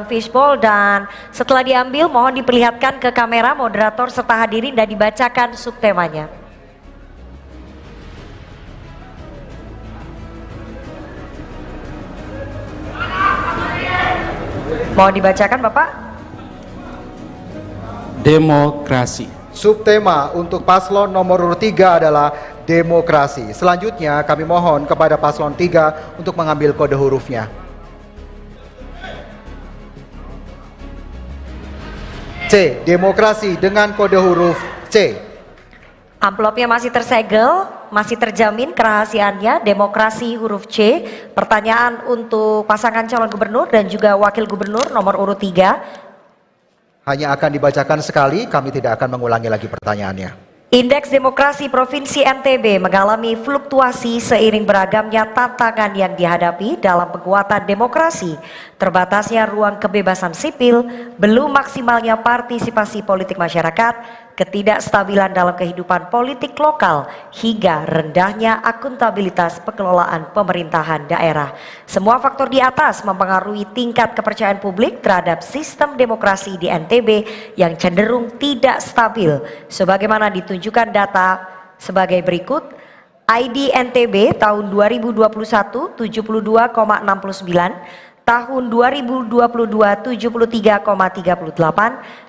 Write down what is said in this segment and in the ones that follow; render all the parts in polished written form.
fishbowl, dan setelah diambil mohon diperlihatkan ke kamera moderator serta hadirin dan dibacakan subtemanya. Mohon dibacakan Bapak. Demokrasi. Subtema untuk paslon nomor urut 3 adalah demokrasi. Selanjutnya kami mohon kepada paslon 3 untuk mengambil kode hurufnya. C. Demokrasi dengan kode huruf C. Amplopnya masih tersegel, masih terjamin kerahasiaannya. Demokrasi huruf C. Pertanyaan untuk pasangan calon gubernur dan juga wakil gubernur nomor urut 3. Hanya akan dibacakan sekali, kami tidak akan mengulangi lagi pertanyaannya. Indeks demokrasi Provinsi NTB mengalami fluktuasi seiring beragamnya tantangan yang dihadapi dalam penguatan demokrasi, terbatasnya ruang kebebasan sipil, belum maksimalnya partisipasi politik masyarakat, ketidakstabilan dalam kehidupan politik lokal, hingga rendahnya akuntabilitas pengelolaan pemerintahan daerah. Semua faktor di atas mempengaruhi tingkat kepercayaan publik terhadap sistem demokrasi di NTB yang cenderung tidak stabil, sebagaimana ditunjukkan data sebagai berikut. ID NTB tahun 2021 72,69, tahun 2022 73,38,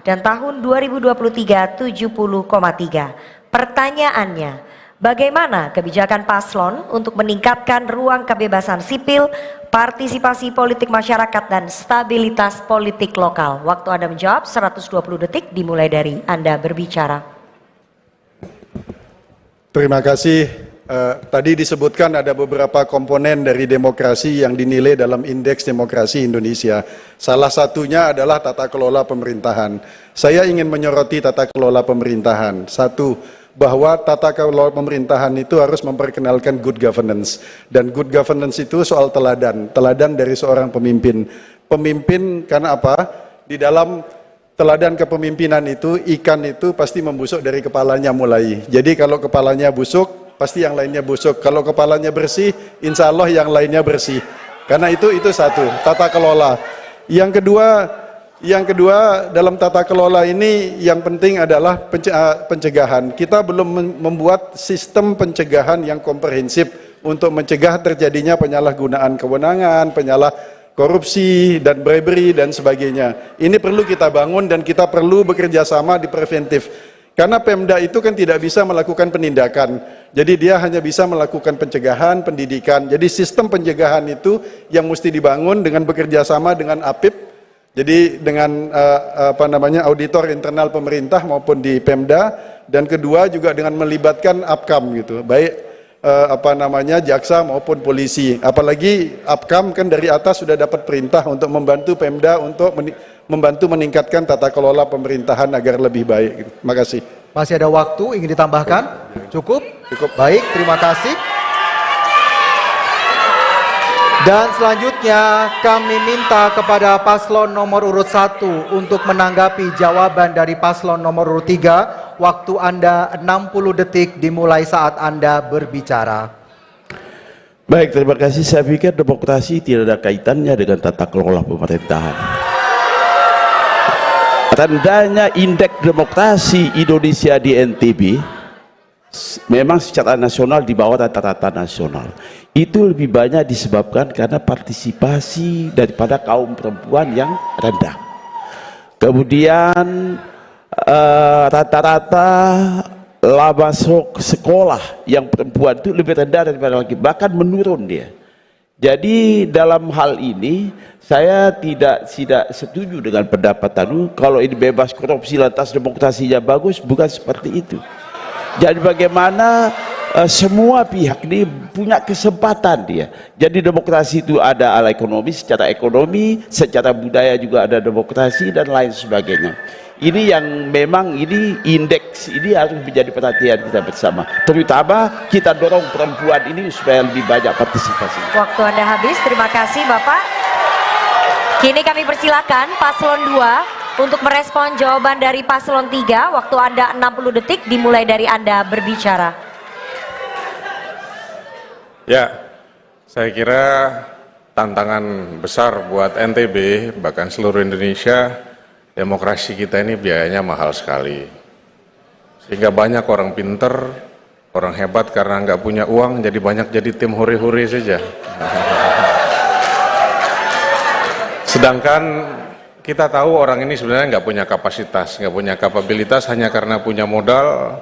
dan tahun 2023 70,3. Pertanyaannya, bagaimana kebijakan paslon untuk meningkatkan ruang kebebasan sipil, partisipasi politik masyarakat, dan stabilitas politik lokal? Waktu Anda menjawab 120 detik dimulai dari Anda berbicara. Terima kasih. Tadi disebutkan ada beberapa komponen dari demokrasi yang dinilai dalam Indeks Demokrasi Indonesia. Salah satunya adalah tata kelola pemerintahan. Saya ingin menyoroti tata kelola pemerintahan. Satu, bahwa tata kelola pemerintahan itu harus memperkenalkan good governance. Dan good governance itu soal teladan. Teladan dari seorang pemimpin. Pemimpin karena apa? Di dalam teladan kepemimpinan itu, ikan itu pasti membusuk dari kepalanya mulai. Jadi kalau kepalanya busuk, pasti yang lainnya busuk. Kalau kepalanya bersih, insya Allah yang lainnya bersih. Karena itu satu, tata kelola. Yang kedua dalam tata kelola ini yang penting adalah pencegahan. Kita belum membuat sistem pencegahan yang komprehensif untuk mencegah terjadinya penyalahgunaan kewenangan, korupsi dan bribery dan sebagainya. Ini perlu kita bangun dan kita perlu bekerja sama di preventif. Karena Pemda itu kan tidak bisa melakukan penindakan. Jadi dia hanya bisa melakukan pencegahan, pendidikan. Jadi sistem pencegahan itu yang mesti dibangun dengan bekerja sama dengan APIP. Jadi dengan auditor internal pemerintah maupun di Pemda, dan kedua juga dengan melibatkan APKAM gitu. Baik jaksa maupun polisi. Apalagi APKAM kan dari atas sudah dapat perintah untuk membantu Pemda untuk membantu meningkatkan tata kelola pemerintahan agar lebih baik. Terima kasih. Masih ada waktu, ingin ditambahkan? Cukup? Cukup. Baik, terima kasih. Dan selanjutnya kami minta kepada paslon nomor urut 1 untuk menanggapi jawaban dari paslon nomor urut 3. Waktu Anda 60 detik dimulai saat Anda berbicara. Baik, terima kasih. Saya pikir demokrasi tidak ada kaitannya dengan tata kelola pemerintahan. Tandanya indeks demokrasi Indonesia di NTB memang secara nasional di bawah rata-rata nasional. Itu lebih banyak disebabkan karena partisipasi daripada kaum perempuan yang rendah. Kemudian rata-rata masuk sekolah yang perempuan itu lebih rendah daripada laki, bahkan menurun dia. Jadi dalam hal ini saya tidak setuju dengan pendapat Tanu kalau ini bebas korupsi lantas demokrasinya bagus, bukan seperti itu. Jadi bagaimana semua pihak ini punya kesempatan dia. Jadi demokrasi itu ada ala ekonomi, secara budaya juga ada demokrasi dan lain sebagainya. Ini yang memang ini indeks ini harus menjadi perhatian kita bersama. Terutama kita dorong perempuan ini supaya lebih banyak partisipasi. Waktu Anda habis, terima kasih Bapak. Kini kami persilakan paslon 2 untuk merespon jawaban dari paslon 3. Waktu Anda 60 detik dimulai dari Anda berbicara. Ya, saya kira tantangan besar buat NTB, bahkan seluruh Indonesia. Demokrasi kita ini biayanya mahal sekali. Sehingga banyak orang pinter, orang hebat karena nggak punya uang, jadi banyak jadi tim huri-huri saja. Sedangkan kita tahu orang ini sebenarnya nggak punya kapasitas, nggak punya kapabilitas, hanya karena punya modal,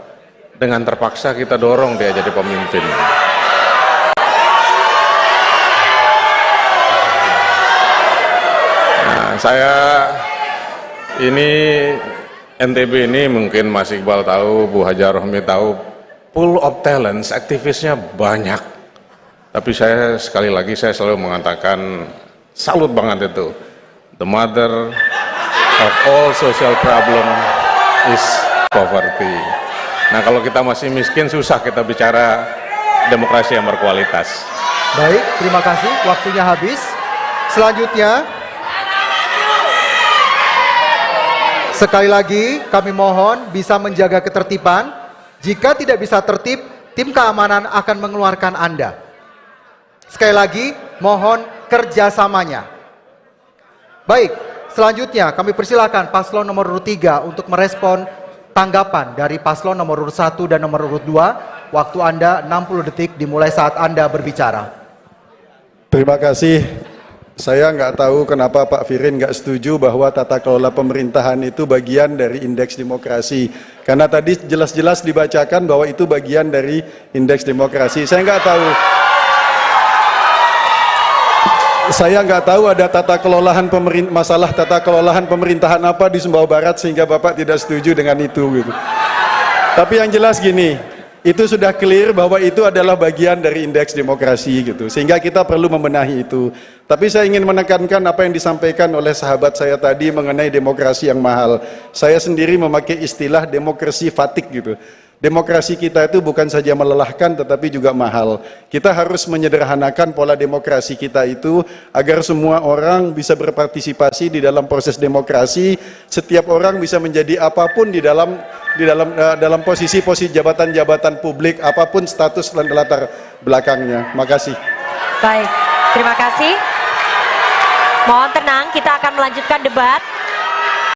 dengan terpaksa kita dorong dia jadi pemimpin. Nah, saya ini NTB ini mungkin Mas Iqbal tahu, Bu Haja Rohmi tahu, full of talents, aktivisnya banyak. Tapi saya sekali lagi saya selalu mengatakan salut banget itu. The mother of all social problem is poverty. Nah, kalau kita masih miskin susah kita bicara demokrasi yang berkualitas. Baik, terima kasih. Waktunya habis. Selanjutnya, sekali lagi kami mohon bisa menjaga ketertiban. Jika tidak bisa tertib, tim keamanan akan mengeluarkan Anda. Sekali lagi, mohon kerjasamanya. Baik, selanjutnya kami persilakan paslon nomor urut 3 untuk merespon tanggapan dari paslon nomor urut 1 dan nomor urut 2. Waktu Anda 60 detik dimulai saat Anda berbicara. Terima kasih. Saya nggak tahu kenapa Pak Firin nggak setuju bahwa tata kelola pemerintahan itu bagian dari indeks demokrasi. Karena tadi jelas-jelas dibacakan bahwa itu bagian dari indeks demokrasi. Saya nggak tahu ada masalah tata kelolahan pemerintahan apa di Sumbawa Barat sehingga Bapak tidak setuju dengan itu gitu. Tapi yang jelas gini, itu sudah clear bahwa itu adalah bagian dari indeks demokrasi gitu. Sehingga kita perlu membenahi itu. Tapi saya ingin menekankan apa yang disampaikan oleh sahabat saya tadi mengenai demokrasi yang mahal. Saya sendiri memakai istilah demokrasi fatigue gitu. Demokrasi kita itu bukan saja melelahkan tetapi juga mahal. Kita harus menyederhanakan pola demokrasi kita itu agar semua orang bisa berpartisipasi di dalam proses demokrasi. Setiap orang bisa menjadi apapun di dalam posisi-posisi jabatan-jabatan publik, apapun status dan latar belakangnya. Makasih. Baik, terima kasih. Mohon tenang, kita akan melanjutkan debat.